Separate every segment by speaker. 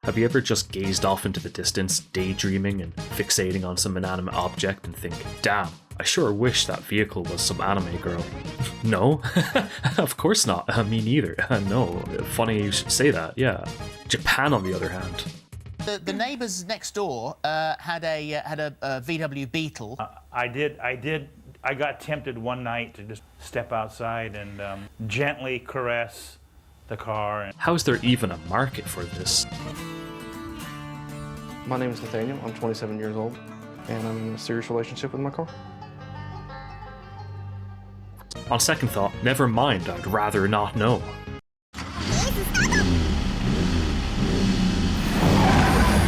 Speaker 1: Have you ever just gazed off into the distance, daydreaming and fixating on some inanimate object and think, damn, I sure wish that vehicle was some anime girl? No? Of course not. Me neither. No. Funny you should say that, yeah. Japan, on the other hand.
Speaker 2: The neighbours next door had a VW Beetle.
Speaker 3: I did. I got tempted one night to just step outside and gently caress the car.
Speaker 1: How is there even a market for this?
Speaker 4: My name is Nathaniel. I'm 27 years old, and I'm in a serious relationship with my car.
Speaker 1: On second thought, never mind, I'd rather not know.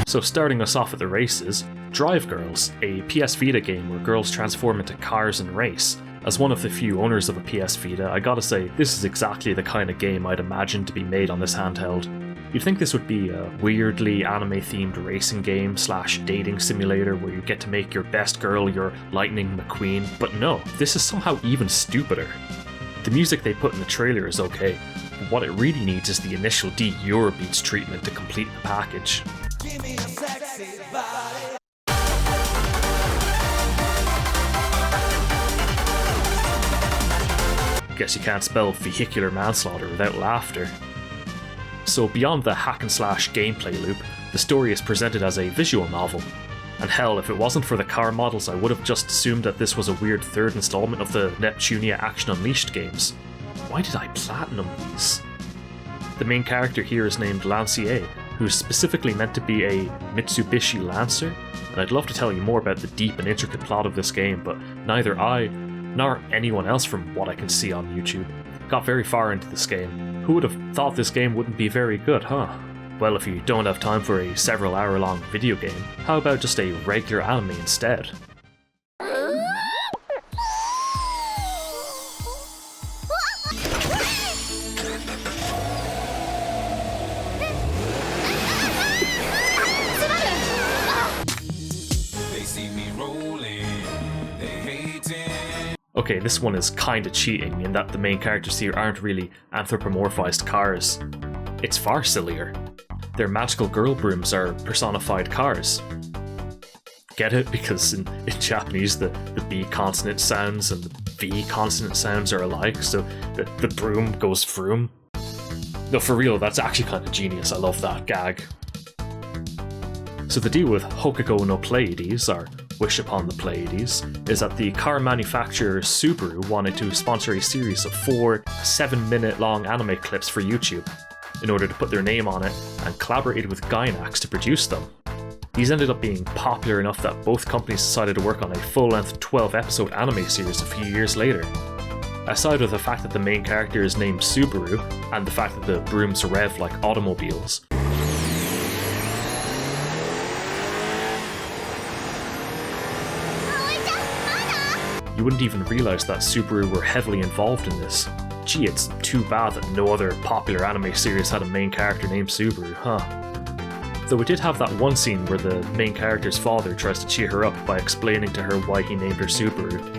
Speaker 1: So starting us off at the races, Drive Girls, a PS Vita game where girls transform into cars and race. As one of the few owners of a PS Vita, I gotta say, this is exactly the kind of game I'd imagine to be made on this handheld. You'd think this would be a weirdly anime-themed racing game / dating simulator where you get to make your best girl your Lightning McQueen, but no, this is somehow even stupider. The music they put in the trailer is okay, but what it really needs is the initial Eurobeats treatment to complete the package. Give me a sexy body. Guess you can't spell vehicular manslaughter without laughter. So beyond the hack and slash gameplay loop, the story is presented as a visual novel. And hell, if it wasn't for the car models, I would have just assumed that this was a weird third installment of the Neptunia Action Unleashed games. Why did I platinum these? The main character here is named Lancier, who is specifically meant to be a Mitsubishi Lancer, and I'd love to tell you more about the deep and intricate plot of this game, but neither I, nor anyone else from what I can see on YouTube, got very far into this game. Who would have thought this game wouldn't be very good, huh? Well, if you don't have time for a several hour long video game, how about just a regular anime instead? Okay, this one is kinda cheating in that the main characters here aren't really anthropomorphized cars. It's far sillier. Their magical girl brooms are personified cars. Get it? Because in Japanese the B consonant sounds and the V consonant sounds are alike, so the broom goes vroom. No, for real, that's actually kinda genius, I love that gag. So the deal with Houkago no Pleidies, or Wish Upon the Pleidies, is that the car manufacturer Subaru wanted to sponsor a series of 4 7-minute long anime clips for YouTube in order to put their name on it, and collaborated with Gainax to produce them. These ended up being popular enough that both companies decided to work on a full-length 12-episode anime series a few years later. Aside with the fact that the main character is named Subaru, and the fact that the brooms rev like automobiles, you wouldn't even realise that Subaru were heavily involved in this. Gee, it's too bad that no other popular anime series had a main character named Subaru, huh? Though it did have that one scene where the main character's father tries to cheer her up by explaining to her why he named her Subaru.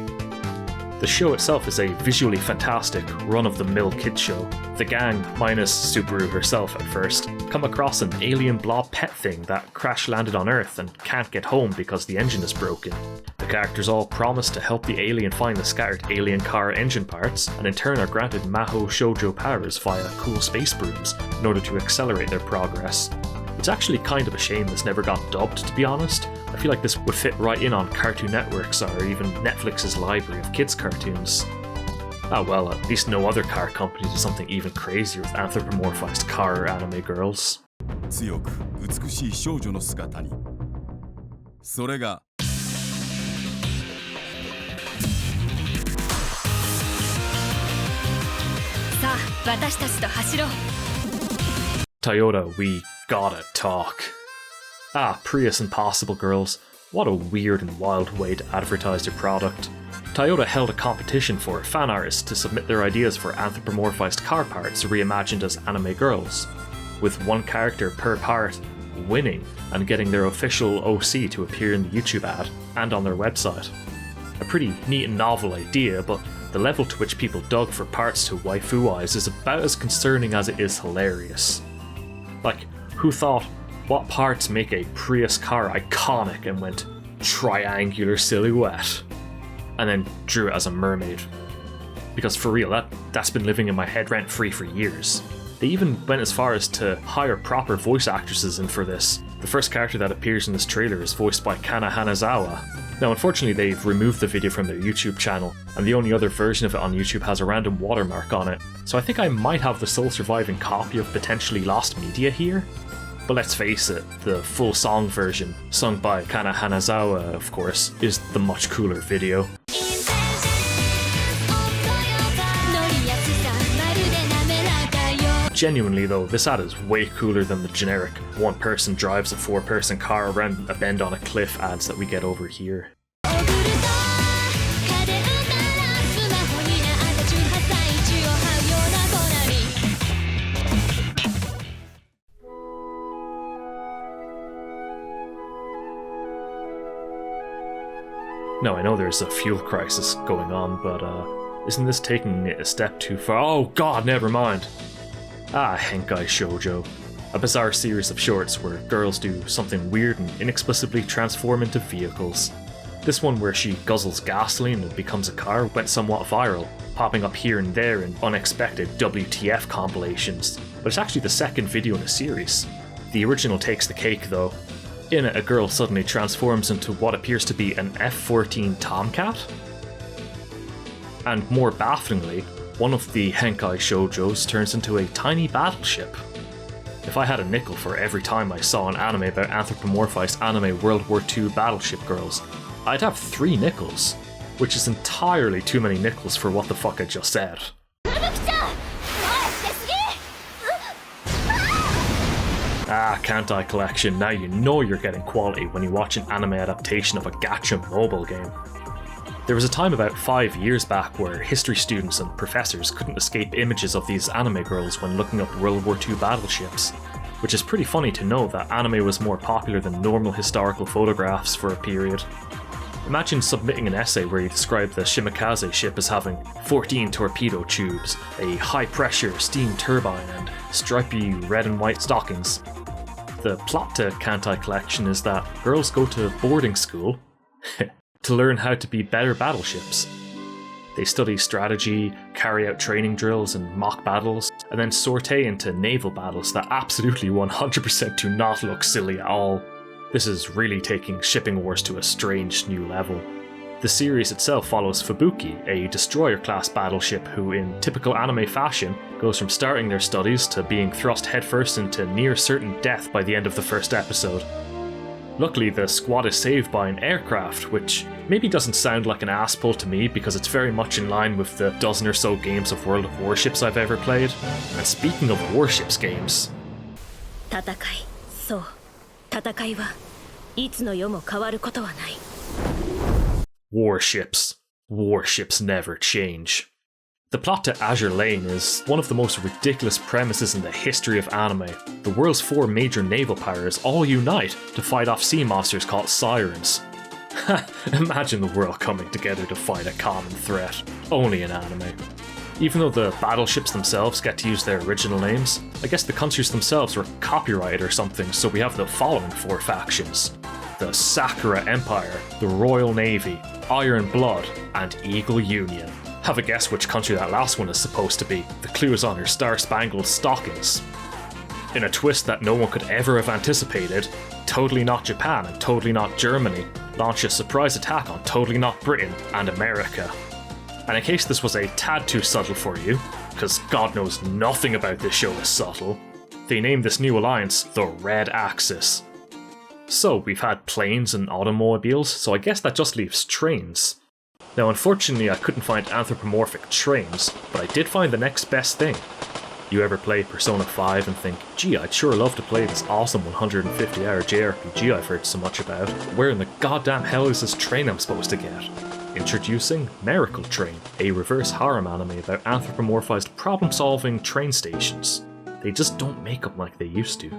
Speaker 1: The show itself is a visually fantastic, run-of-the-mill kids show. The gang, minus Subaru herself at first, come across an alien blob pet thing that crash-landed on Earth and can't get home because the engine is broken. The characters all promise to help the alien find the scattered alien car engine parts, and in turn are granted Mahou Shoujo powers via cool space brooms in order to accelerate their progress. It's actually kind of a shame this never got dubbed, to be honest. I feel like this would fit right in on Cartoon Network's or even Netflix's library of kids' cartoons. Ah well, at least no other car company did something even crazier with anthropomorphized car anime girls.
Speaker 5: 強く美しい少女の姿にそれが
Speaker 6: さあ、私たちと走ろう
Speaker 1: Toyota, we gotta talk. Ah, Prius Impossible Girls. What a weird and wild way to advertise their product. Toyota held a competition for fan artists to submit their ideas for anthropomorphized car parts reimagined as anime girls, with one character per part winning and getting their official OC to appear in the YouTube ad and on their website. A pretty neat and novel idea, but the level to which people dug for parts to waifuize is about as concerning as it is hilarious. Like, who thought, what parts make a Prius car iconic, and went triangular silhouette, and then drew it as a mermaid. Because for real, that's been living in my head rent-free for years. They even went as far as to hire proper voice actresses in for this. The first character that appears in this trailer is voiced by Kana Hanazawa. Now unfortunately they've removed the video from their YouTube channel, and the only other version of it on YouTube has a random watermark on it, so I think I might have the sole surviving copy of potentially lost media here. But let's face it, the full song version, sung by Kana Hanazawa of course, is the much cooler video. Genuinely though, this ad is way cooler than the generic one person drives a 4-person car around a bend on a cliff ads that we get over here. Now I know there's a fuel crisis going on, but isn't this taking it a step too far? Oh god, never mind! Henkai Shoujo. A bizarre series of shorts where girls do something weird and inexplicably transform into vehicles. This one where she guzzles gasoline and becomes a car went somewhat viral, popping up here and there in unexpected WTF compilations, but it's actually the second video in a series. The original takes the cake though. In it, a girl suddenly transforms into what appears to be an F-14 Tomcat. And more bafflingly, one of the Henkai Shoujos turns into a tiny battleship. If I had a nickel for every time I saw an anime about anthropomorphized anime World War II battleship girls, I'd have 3 nickels, which is entirely too many nickels for what the fuck I just said. Kantai Collection, now you know you're getting quality when you watch an anime adaptation of a gacha mobile game. There was a time about 5 years back where history students and professors couldn't escape images of these anime girls when looking up World War II battleships, which is pretty funny to know that anime was more popular than normal historical photographs for a period. Imagine submitting an essay where you describe the Shimakaze ship as having 14 torpedo tubes, a high-pressure steam turbine, and stripy red and white stockings. The plot to Kantai Collection is that girls go to boarding school to learn how to be better battleships. They study strategy, carry out training drills and mock battles, and then sortie into naval battles that absolutely 100% do not look silly at all. This is really taking shipping wars to a strange new level. The series itself follows Fubuki, a destroyer-class battleship who, in typical anime fashion, goes from starting their studies to being thrust headfirst into near-certain death by the end of the first episode. Luckily, the squad is saved by an aircraft, which maybe doesn't sound like an ass pull to me because it's very much in line with the dozen or so games of World of Warships I've ever played. And speaking of Warships games... Warships. Warships never change. The plot to Azur Lane is one of the most ridiculous premises in the history of anime. The world's 4 major naval powers all unite to fight off sea monsters called sirens. Imagine the world coming together to fight a common threat. Only in anime. Even though the battleships themselves get to use their original names, I guess the countries themselves were copyrighted or something, so we have the following 4 factions. The Sakura Empire, the Royal Navy, Iron Blood, and Eagle Union. Have a guess which country that last one is supposed to be. The clue is on her star-spangled stockings. In a twist that no one could ever have anticipated, Totally Not Japan and Totally Not Germany launch a surprise attack on Totally Not Britain and America. And in case this was a tad too subtle for you, because God knows nothing about this show is subtle, they named this new alliance the Red Axis. So we've had planes and automobiles, so I guess that just leaves trains. Now unfortunately I couldn't find anthropomorphic trains, but I did find the next best thing. You ever play Persona 5 and think, gee, I'd sure love to play this awesome 150-hour JRPG I've heard so much about. Where in the goddamn hell is this train I'm supposed to get? Introducing Miracle Train, a reverse harem anime about anthropomorphized problem-solving train stations. They just don't make them like they used to.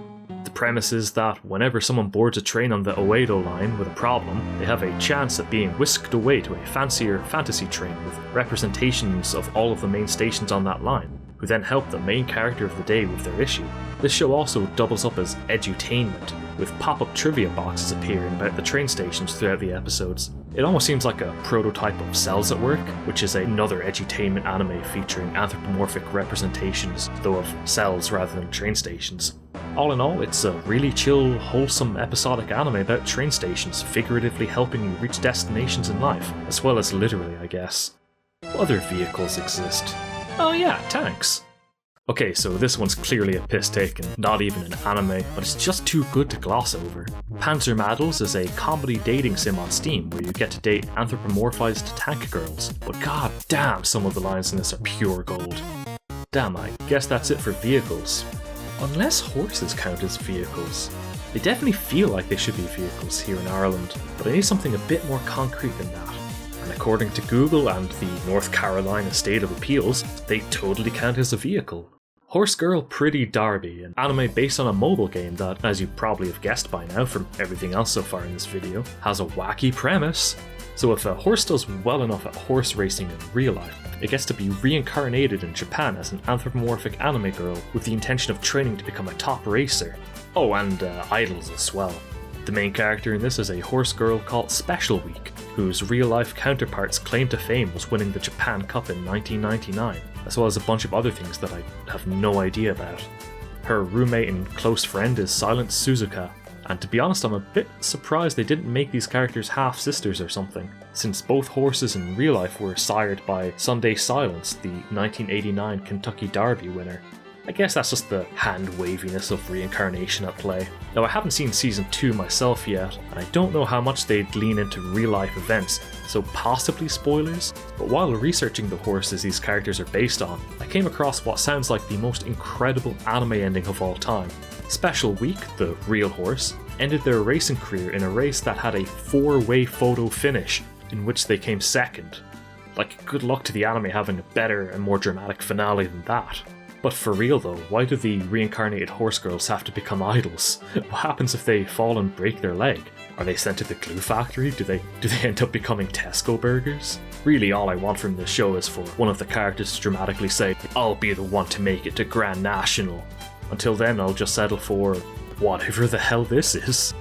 Speaker 1: The premise is that whenever someone boards a train on the Oedo line with a problem, they have a chance at being whisked away to a fancier fantasy train with representations of all of the main stations on that line, who then help the main character of the day with their issue. This show also doubles up as edutainment, with pop-up trivia boxes appearing about the train stations throughout the episodes. It almost seems like a prototype of Cells at Work, which is another edutainment anime featuring anthropomorphic representations, though of cells rather than train stations. All in all, it's a really chill, wholesome episodic anime about train stations figuratively helping you reach destinations in life, as well as literally, I guess. What other vehicles exist? Oh yeah, tanks! Okay, so this one's clearly a piss take and not even an anime, but it's just too good to gloss over. Panzermadels is a comedy dating sim on Steam where you get to date anthropomorphized tank girls, but god damn, some of the lines in this are pure gold. Damn, I guess that's it for vehicles. Unless horses count as vehicles. They definitely feel like they should be vehicles here in Ireland, but I need something a bit more concrete than that. And according to Google and the North Carolina State of Appeals, they totally count as a vehicle. Horse Girl Pretty Derby, an anime based on a mobile game that, as you probably have guessed by now from everything else so far in this video, has a wacky premise. So if a horse does well enough at horse racing in real life, it gets to be reincarnated in Japan as an anthropomorphic anime girl with the intention of training to become a top racer. Oh, and idols as well. The main character in this is a horse girl called Special Week, whose real-life counterpart's claim to fame was winning the Japan Cup in 1999, as well as a bunch of other things that I have no idea about. Her roommate and close friend is Silent Suzuka, and to be honest, I'm a bit surprised they didn't make these characters half-sisters or something, since both horses in real life were sired by Sunday Silence, the 1989 Kentucky Derby winner. I guess that's just the hand-waviness of reincarnation at play. Now, I haven't seen Season 2 myself yet, and I don't know how much they'd lean into real-life events, so possibly spoilers, but while researching the horses these characters are based on, I came across what sounds like the most incredible anime ending of all time. Special Week, the real horse, ended their racing career in a race that had a 4-way photo finish, in which they came second. Like, good luck to the anime having a better and more dramatic finale than that. But for real though, why do the reincarnated horse girls have to become idols? What happens if they fall and break their leg? Are they sent to the glue factory? Do they end up becoming Tesco burgers? Really, all I want from this show is for one of the characters to dramatically say, "I'll be the one to make it to Grand National." Until then, I'll just settle for whatever the hell this is.